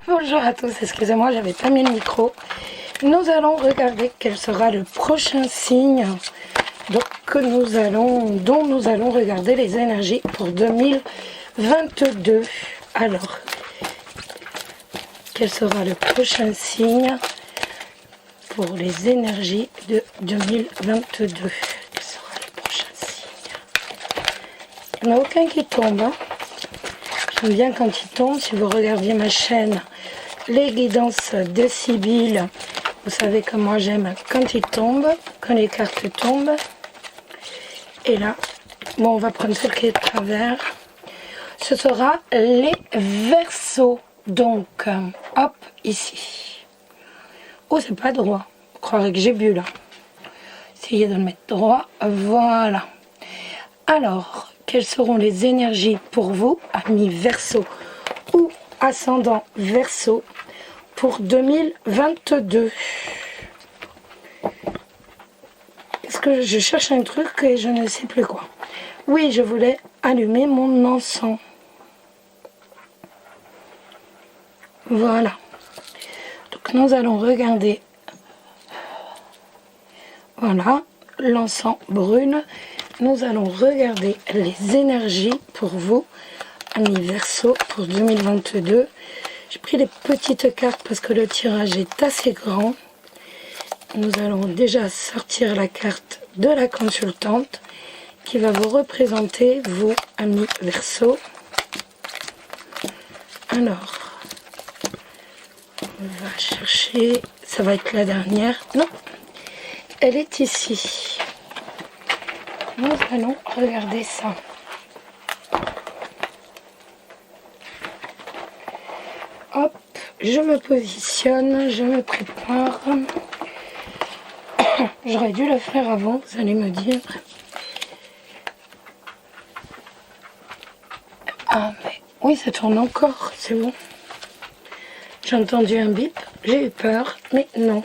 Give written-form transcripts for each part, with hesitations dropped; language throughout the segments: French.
Bonjour à tous, excusez-moi, j'avais pas mis le micro. Nous allons regarder quel sera le prochain signe dont nous allons regarder les énergies pour 2022. Alors, quel sera le prochain signe pour les énergies de 2022? Quel sera le prochain signe? Il n'y en a aucun qui tombe, hein. J'aime bien quand il tombe. Si vous regardiez ma chaîne Les Guidances de Sibylle, vous savez que moi j'aime quand il tombe, quand les cartes tombent. Et là, bon, on va prendre celle qui est de travers. Ce sera les Verseaux. Donc, hop, ici. Oh, c'est pas droit. Vous croirez que j'ai bu là. Essayez de le mettre droit. Voilà. Alors, quelles seront les énergies pour vous, amis Verseaux ou ascendant Verseau, pour 2022? Est-ce que je cherche un truc et je ne sais plus quoi? Oui, je voulais allumer mon encens. Voilà. Donc nous allons regarder. Voilà, l'encens brûle. Nous allons regarder les énergies pour vous, amis Verseau, pour 2022. J'ai pris les petites cartes parce que le tirage est assez grand. Nous allons déjà sortir la carte de la consultante qui va vous représenter, vous, amis Verseau. Alors, on va chercher, ça va être la dernière. Non, elle est ici. Nous allons regarder ça. Hop, je me positionne, je me prépare. J'aurais dû le faire avant, vous allez me dire. Ah, mais oui, ça tourne encore, c'est bon. J'ai entendu un bip, j'ai eu peur, mais non.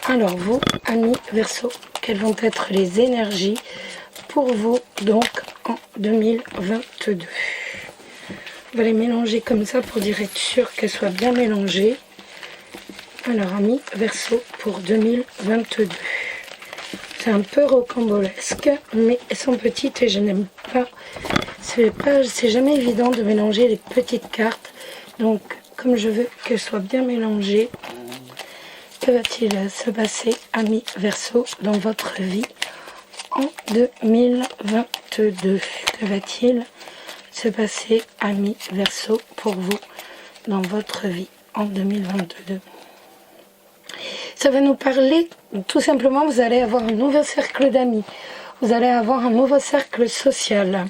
Alors vous, amis Verseau, quelles vont être les énergies pour vous, donc, en 2022? On va les mélanger comme ça pour être sûr qu'elles soient bien mélangées. Alors, amis Verseau, pour 2022. C'est un peu rocambolesque, mais elles sont petites et je n'aime pas. C'est jamais évident de mélanger les petites cartes. Donc, comme je veux qu'elles soient bien mélangées, que va-t-il se passer, amis Verseau, dans votre vie en 2022? Que va-t-il se passer, amis Verseau, pour vous dans votre vie en 2022? Ça va nous parler, tout simplement, vous allez avoir un nouveau cercle d'amis. Vous allez avoir un nouveau cercle social.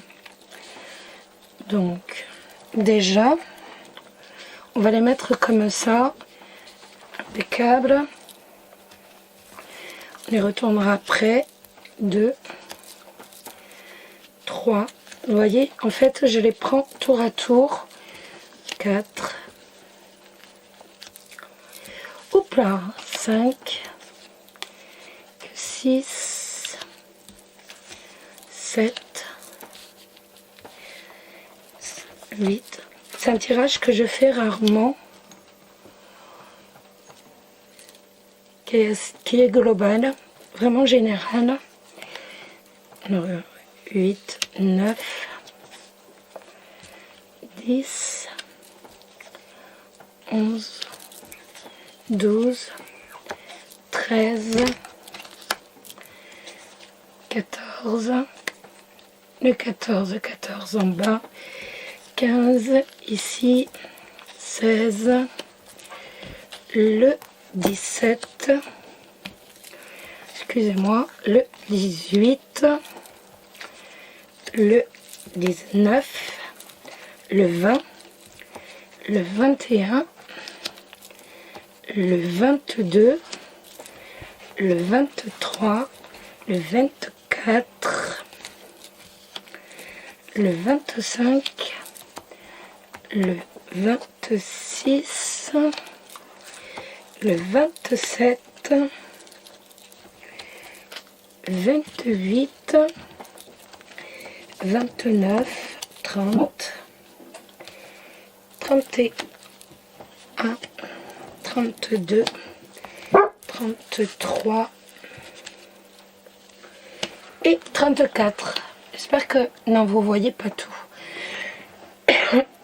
Donc, déjà, on va les mettre comme ça. Impeccable. On les retournera après. 2, 3. Vous voyez, en fait, je les prends tour à tour. 4. Oups là. 5. 6. 7. 8. C'est un tirage que je fais rarement. Qui est global, vraiment général. Alors, 8, 9, 10, 11, 12, 13, 14, le 14 en bas, 15 ici, 16, le 17, excusez-moi, le 18, le 19, le 20, le 21, le 22, le 23, le 24, le 25, le 26, le 27, 28, 29, 30, 31, 32, 33 et 34. J'espère que... Non, vous voyez pas tout.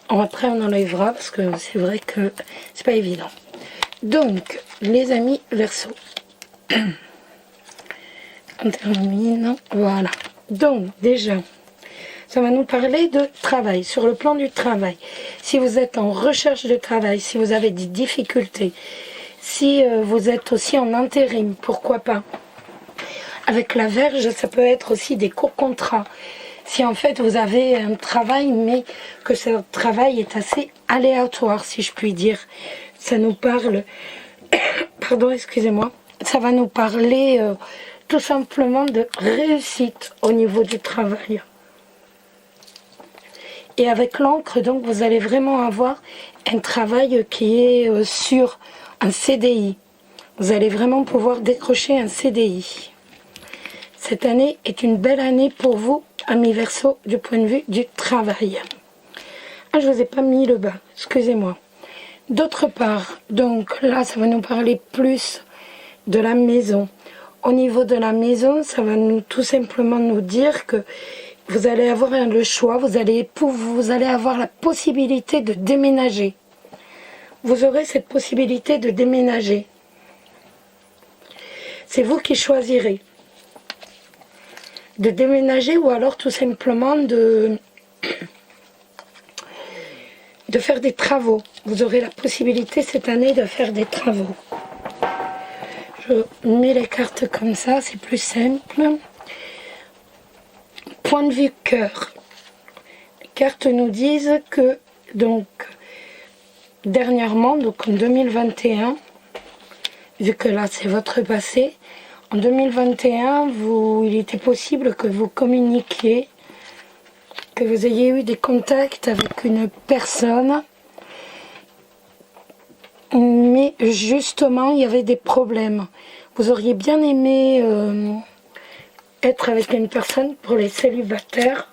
Après, on enlèvera parce que c'est vrai que c'est pas évident. Donc, les amis Verseau. On termine. Voilà. Donc, déjà, ça va nous parler de travail, sur le plan du travail. Si vous êtes en recherche de travail, si vous avez des difficultés, si vous êtes aussi en intérim, pourquoi pas. Avec la Vierge, ça peut être aussi des courts contrats. Si en fait vous avez un travail, mais que ce travail est assez aléatoire, si je puis dire. Ça nous parle, pardon, excusez-moi, ça va nous parler tout simplement de réussite au niveau du travail. Et avec l'encre, donc, vous allez vraiment avoir un travail qui est sur un CDI. Vous allez vraiment pouvoir décrocher un CDI. Cette année est une belle année pour vous, amis Verseau, du point de vue du travail. Ah, je ne vous ai pas mis le bas, excusez-moi. D'autre part, donc là, ça va nous parler plus de la maison. Au niveau de la maison, ça va tout simplement nous dire que vous allez avoir le choix, vous allez avoir la possibilité de déménager. Vous aurez cette possibilité de déménager. C'est vous qui choisirez de déménager ou alors tout simplement de faire des travaux. Vous aurez la possibilité cette année de faire des travaux. Je mets les cartes comme ça, c'est plus simple. Point de vue cœur. Les cartes nous disent que, donc, dernièrement, donc en 2021, vu que là c'est votre passé, en 2021, il était possible que vous communiquiez, que vous ayez eu des contacts avec une personne, mais justement il y avait des problèmes. Vous auriez bien aimé être avec une personne pour les célibataires.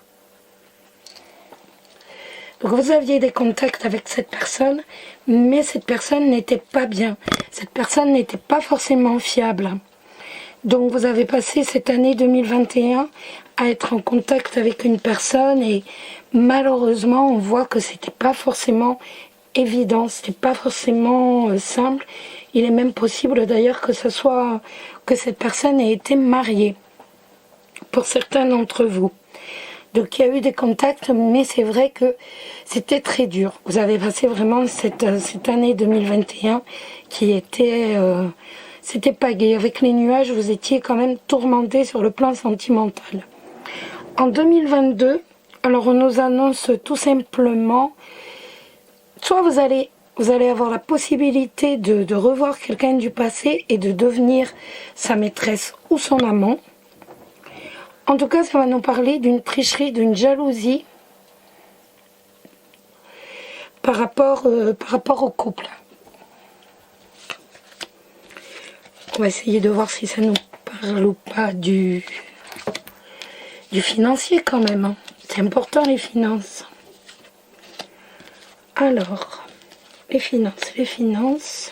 Donc vous aviez des contacts avec cette personne, mais cette personne n'était pas bien. Cette personne n'était pas forcément fiable. Donc vous avez passé cette année 2021 à être en contact avec une personne et malheureusement on voit que c'était pas forcément évident, c'était pas forcément simple. Il est même possible d'ailleurs que cette personne ait été mariée pour certains d'entre vous. Donc il y a eu des contacts, mais c'est vrai que c'était très dur. Vous avez passé vraiment cette année 2021 qui était... c'était pas gai. Avec les nuages, vous étiez quand même tourmenté sur le plan sentimental. En 2022, alors on nous annonce tout simplement, soit vous allez avoir la possibilité de revoir quelqu'un du passé et de devenir sa maîtresse ou son amant. En tout cas, ça va nous parler d'une tricherie, d'une jalousie par rapport au couple. On va essayer de voir si ça nous parle ou pas du financier quand même. Hein. C'est important les finances. Alors, les finances.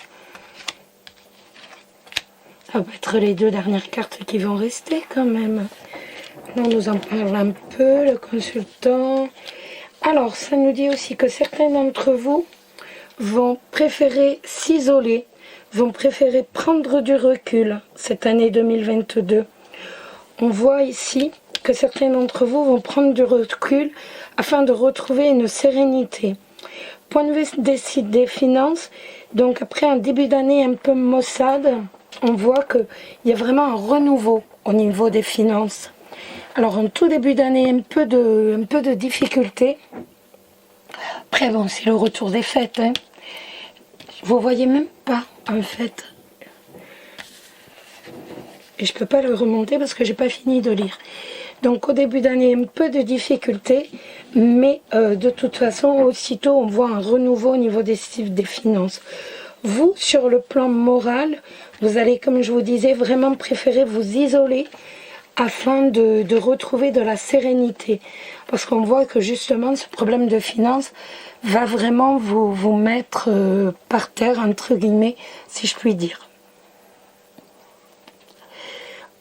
Ça va être les deux dernières cartes qui vont rester quand même. On nous en parle un peu, le consultant. Alors, ça nous dit aussi que certains d'entre vous vont préférer s'isoler, vont préférer prendre du recul cette année 2022. On voit ici que certains d'entre vous vont prendre du recul afin de retrouver une sérénité. Point de vue des finances, donc après un début d'année un peu maussade, on voit qu'il y a vraiment un renouveau au niveau des finances. Alors en tout début d'année, un peu de difficulté. Après bon, c'est le retour des fêtes. Hein. Vous voyez même pas en fait. Et je peux pas le remonter parce que j'ai pas fini de lire. Donc au début d'année, un peu de difficulté, mais de toute façon, aussitôt on voit un renouveau au niveau des finances. Vous, sur le plan moral, vous allez, comme je vous disais, vraiment préférer vous isoler afin de retrouver de la sérénité. Parce qu'on voit que justement ce problème de finances va vraiment vous mettre par terre, entre guillemets, si je puis dire.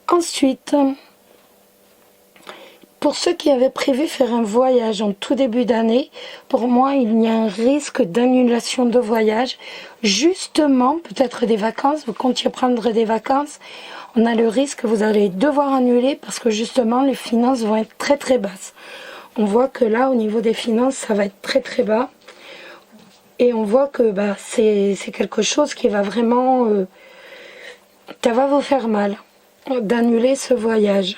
Ensuite, pour ceux qui avaient prévu faire un voyage en tout début d'année, pour moi, il y a un risque d'annulation de voyage. Justement, peut-être des vacances, vous comptiez prendre des vacances, on a le risque que vous allez devoir annuler parce que justement, les finances vont être très très basses. On voit que là, au niveau des finances, ça va être très très bas. Et on voit que c'est quelque chose qui va vraiment... ça va vous faire mal d'annuler ce voyage.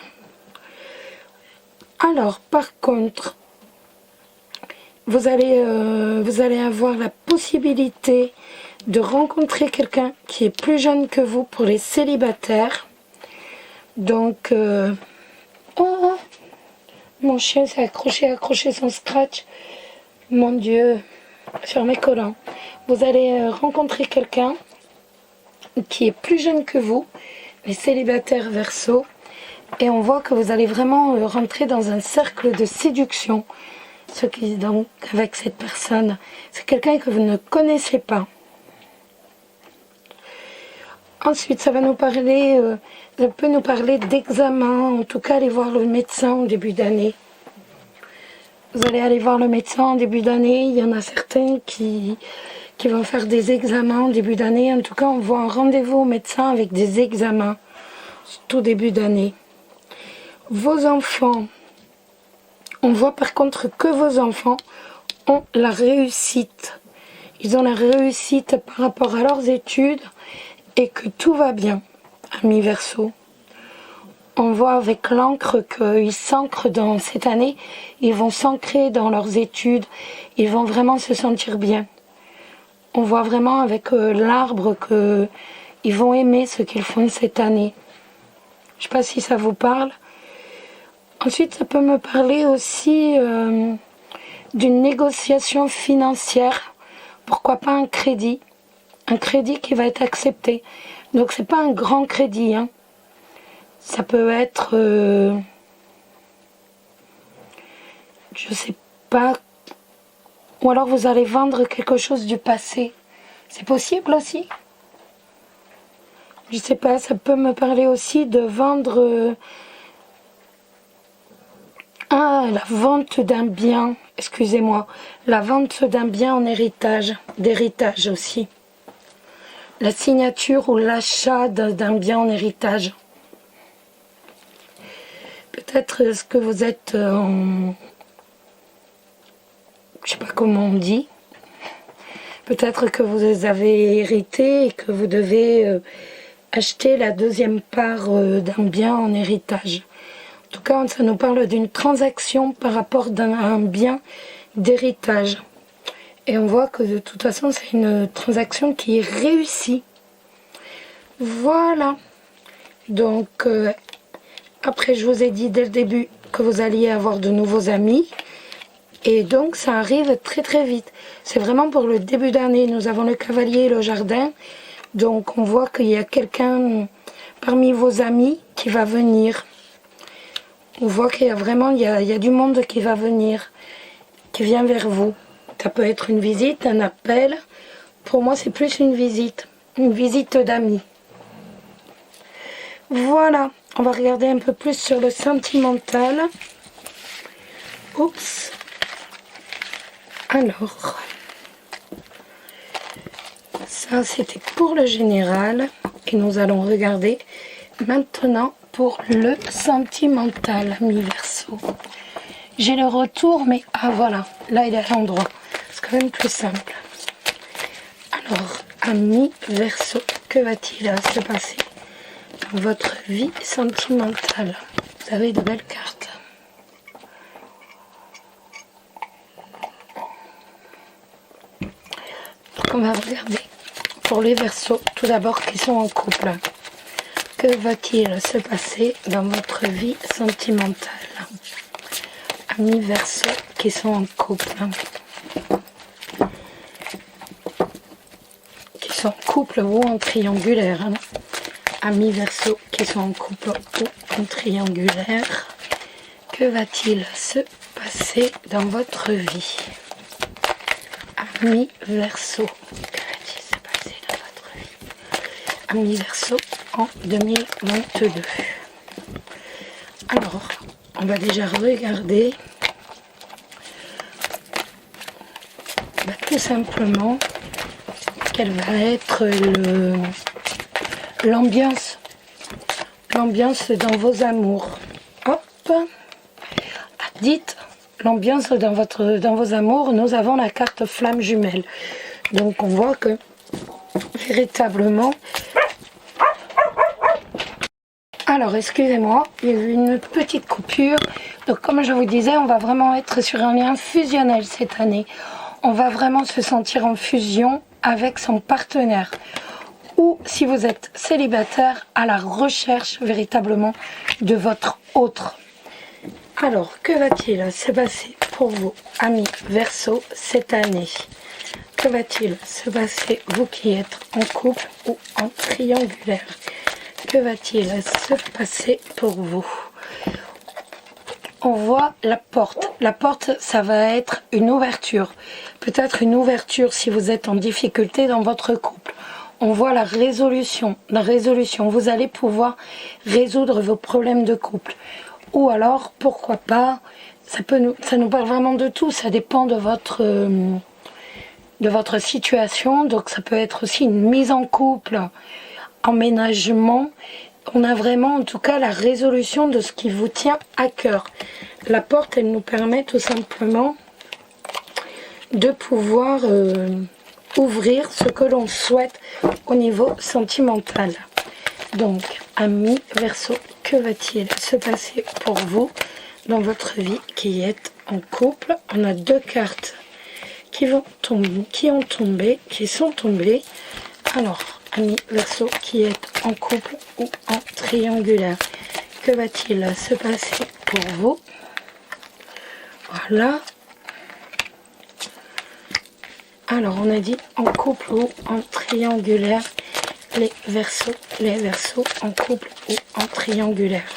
Alors, par contre, vous allez avoir la possibilité de rencontrer quelqu'un qui est plus jeune que vous pour les célibataires. Donc, oh, mon chien s'est accroché son scratch. Mon Dieu, sur mes collants. Vous allez rencontrer quelqu'un qui est plus jeune que vous, les célibataires Verseau. Et on voit que vous allez vraiment rentrer dans un cercle de séduction. Ce qui donc avec cette personne, c'est quelqu'un que vous ne connaissez pas. Ensuite, ça peut nous parler d'examen, en tout cas aller voir le médecin en début d'année. Vous allez aller voir le médecin en début d'année. Il y en a certains qui vont faire des examens en début d'année. En tout cas, on voit un rendez-vous au médecin avec des examens tout début d'année. Vos enfants, on voit par contre que vos enfants ont la réussite. Ils ont la réussite par rapport à leurs études et que tout va bien, amis Verseau. On voit avec l'encre qu'ils s'ancrent dans cette année, ils vont s'ancrer dans leurs études, ils vont vraiment se sentir bien. On voit vraiment avec l'arbre qu'ils vont aimer ce qu'ils font cette année. Je ne sais pas si ça vous parle. Ensuite, ça peut me parler aussi d'une négociation financière. Pourquoi pas un crédit qui va être accepté. Donc, c'est pas un grand crédit. Hein. Ça peut être... je sais pas... Ou alors, vous allez vendre quelque chose du passé. C'est possible aussi. Je sais pas, ça peut me parler aussi de vendre... la vente d'un bien, excusez-moi, la vente d'un bien en héritage, d'héritage aussi. La signature ou l'achat d'un bien en héritage. Peut-être est-ce que vous êtes en... Je sais pas comment on dit. Peut-être que vous avez hérité et que vous devez acheter la deuxième part d'un bien en héritage. En tout cas, ça nous parle d'une transaction par rapport à un bien d'héritage. Et on voit que de toute façon, c'est une transaction qui est réussie. Voilà. Donc, après, je vous ai dit dès le début que vous alliez avoir de nouveaux amis. Et donc, ça arrive très très vite. C'est vraiment pour le début d'année. Nous avons le cavalier et le jardin. Donc, on voit qu'il y a quelqu'un parmi vos amis qui va venir. On voit qu'il y a vraiment, il y a du monde qui va venir, qui vient vers vous. Ça peut être une visite, un appel. Pour moi, c'est plus une visite d'amis. Voilà, on va regarder un peu plus sur le sentimental. Oups. Alors, ça c'était pour le général. Et nous allons regarder maintenant pour le sentimental, amis Verseau. J'ai le retour, mais ah voilà, là il est à l'endroit. C'est quand même plus simple. Alors, amis Verseau, que va-t-il se passer dans votre vie sentimentale? Vous avez de belles cartes. Donc on va regarder pour les Verseaux, tout d'abord qui sont en couple. Que va-t-il se passer dans votre vie sentimentale? Amis Verseaux qui sont en couple. Qui sont en couple ou en triangulaire. Hein. amis Verseau qui sont en couple ou en triangulaire, que va-t-il se passer dans votre vie? Amis Verseau, que va-t-il se passer dans votre vie? Amis Verseau en 2022. Alors, on va déjà regarder tout simplement quelle va être l'ambiance dans vos amours. Hop, dites l'ambiance dans vos amours. Nous avons la carte flamme jumelle, donc on voit que véritablement, alors excusez-moi, il y a eu une petite coupure. Donc comme je vous disais, on va vraiment être sur un lien fusionnel cette année. On va vraiment se sentir en fusion avec son partenaire. Ou si vous êtes célibataire, à la recherche véritablement de votre autre. Alors, que va-t-il se passer pour vous, amis Verseau, cette année? Que va-t-il se passer, vous qui êtes en couple ou en triangulaire? Que va-t-il se passer pour vous? On voit la porte. La porte, ça va être une ouverture. Peut-être une ouverture si vous êtes en difficulté dans votre couple. On voit la résolution. La résolution. Vous allez pouvoir résoudre vos problèmes de couple. Ou alors, pourquoi pas, ça nous parle vraiment de tout. Ça dépend de votre situation. Donc ça peut être aussi une mise en couple, emménagement. On a vraiment en tout cas la résolution de ce qui vous tient à cœur. La porte, elle nous permet tout simplement de pouvoir ouvrir ce que l'on souhaite au niveau sentimental. Donc, amis Verseau, que va-t-il se passer pour vous dans votre vie qui êtes en couple? On a deux cartes qui sont tombées. Alors, amis Verseau qui est en couple ou en triangulaire, que va-t-il se passer pour vous? Voilà. Alors on a dit en couple ou en triangulaire, les Verseaux en couple ou en triangulaire.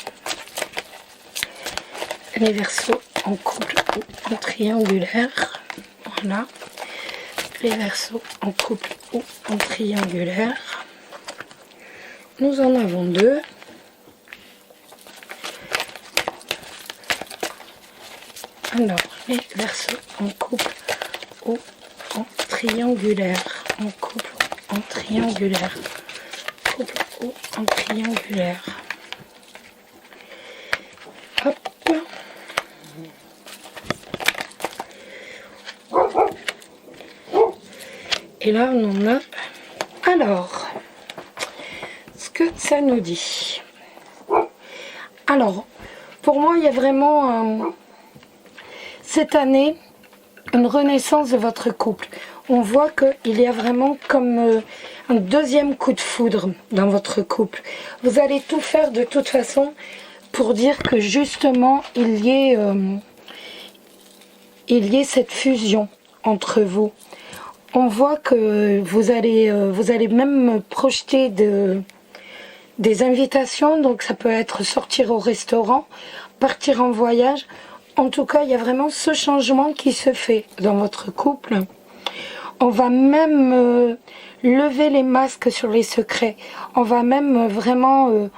Les Verseaux en couple ou en triangulaire. Voilà. Les Verseaux en couple ou en triangulaire. Nous en avons deux. Alors, les Verseaux en couple ou en triangulaire. En couple ou en triangulaire. Couple ou en triangulaire. Hop. Et là, on en a... Alors, ce que ça nous dit. Alors, pour moi, il y a vraiment, cette année, une renaissance de votre couple. On voit qu'il y a vraiment comme un deuxième coup de foudre dans votre couple. Vous allez tout faire de toute façon pour dire que justement, il y ait cette fusion entre vous. On voit que vous allez même projeter des invitations, donc ça peut être sortir au restaurant, partir en voyage. En tout cas, il y a vraiment ce changement qui se fait dans votre couple. On va même lever les masques sur les secrets. On va même vraiment...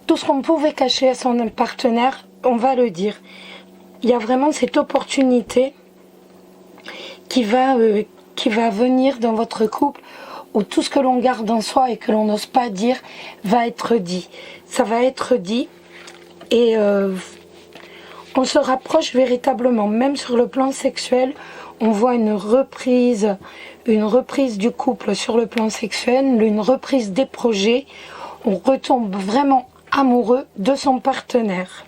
tout ce qu'on pouvait cacher à son partenaire, on va le dire. Il y a vraiment cette opportunité qui va venir dans votre couple, où tout ce que l'on garde en soi et que l'on n'ose pas dire va être dit. Ça va être dit et on se rapproche véritablement, même sur le plan sexuel. On voit une reprise du couple sur le plan sexuel, une reprise des projets. On retombe vraiment amoureux de son partenaire.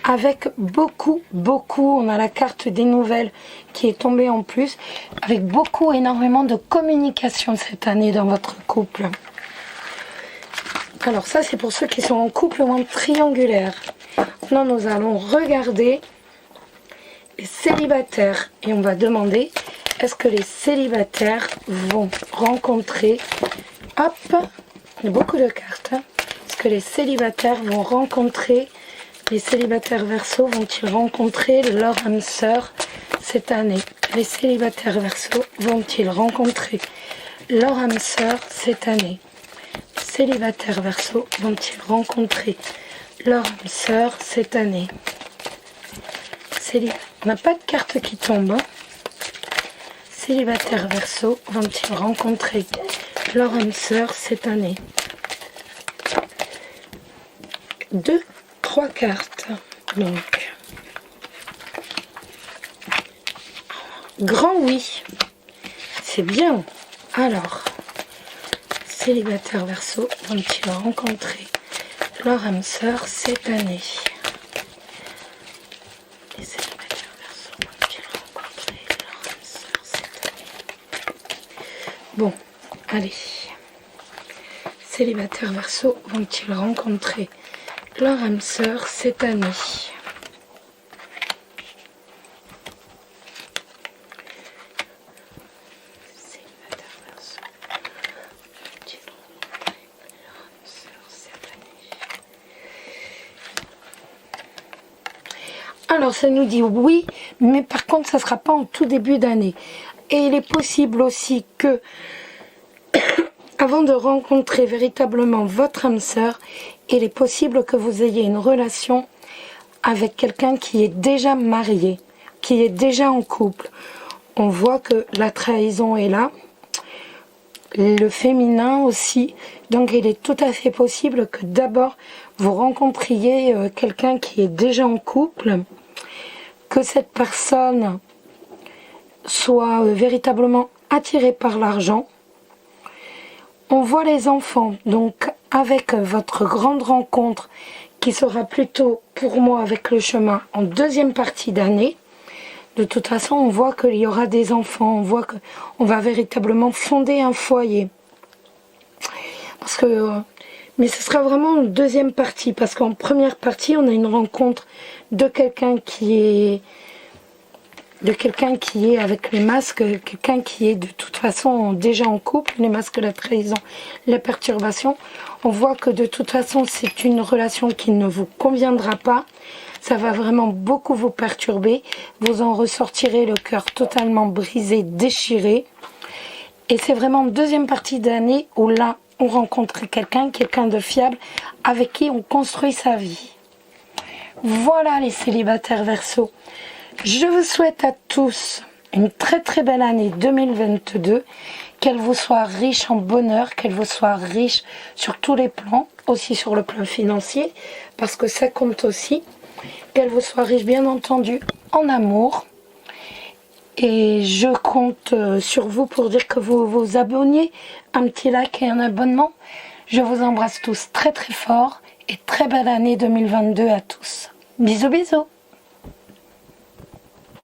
Avec beaucoup, on a la carte des nouvelles qui est tombée en plus, avec énormément de communication cette année dans votre couple. Alors ça, c'est pour ceux qui sont en couple ou en triangulaire. Maintenant, nous allons regarder les célibataires et on va demander, est-ce que les célibataires vont rencontrer, hop, beaucoup de cartes, Est-ce que les célibataires vont rencontrer, les célibataires Verseau vont-ils rencontrer leur âme sœur cette année? Les célibataires Verseau vont-ils rencontrer leur âme sœur cette année? Célibataires Verseau vont-ils rencontrer leur âme sœur cette année? On n'a pas de carte qui tombe. Hein. Célibataires Verseau vont-ils rencontrer leur âme sœur cette année? 2, 3 cartes. Donc, grand oui. C'est bien. Alors, célibataires Verseau vont-ils rencontrer leur âme sœur cette année? Les célibataires Verseau vont-ils rencontrer leur âme sœur cette année? Bon, allez. Célibataires Verseau vont-ils rencontrer leur âme sœur cette année? Alors ça nous dit oui, mais par contre ça ne sera pas en tout début d'année. Et il est possible aussi que, avant de rencontrer véritablement votre âme sœur, il est possible que vous ayez une relation avec quelqu'un qui est déjà marié, qui est déjà en couple. On voit que la trahison est là, le féminin aussi. Donc il est tout à fait possible que d'abord vous rencontriez quelqu'un qui est déjà en couple, que cette personne soit véritablement attirée par l'argent. On voit les enfants, donc avec votre grande rencontre qui sera plutôt pour moi avec le chemin en deuxième partie d'année. De toute façon, on voit qu'il y aura des enfants, on voit qu'on va véritablement fonder un foyer. Parce que, mais ce sera vraiment une deuxième partie, parce qu'en première partie, on a une rencontre de quelqu'un qui est avec les masques, quelqu'un qui est de toute façon déjà en couple, les masques, la trahison, la perturbation. On voit que de toute façon, c'est une relation qui ne vous conviendra pas. Ça va vraiment beaucoup vous perturber. Vous en ressortirez le cœur totalement brisé, déchiré. Et c'est vraiment une deuxième partie d'année où là, on rencontre quelqu'un de fiable, avec qui on construit sa vie. Voilà les célibataires Verseau. Je vous souhaite à tous une très très belle année 2022, qu'elle vous soit riche en bonheur, qu'elle vous soit riche sur tous les plans, aussi sur le plan financier, parce que ça compte aussi, qu'elle vous soit riche bien entendu en amour. Et je compte sur vous pour dire que vous vous abonniez, un petit like et un abonnement. Je vous embrasse tous très très fort et très belle année 2022 à tous. Bisous bisous.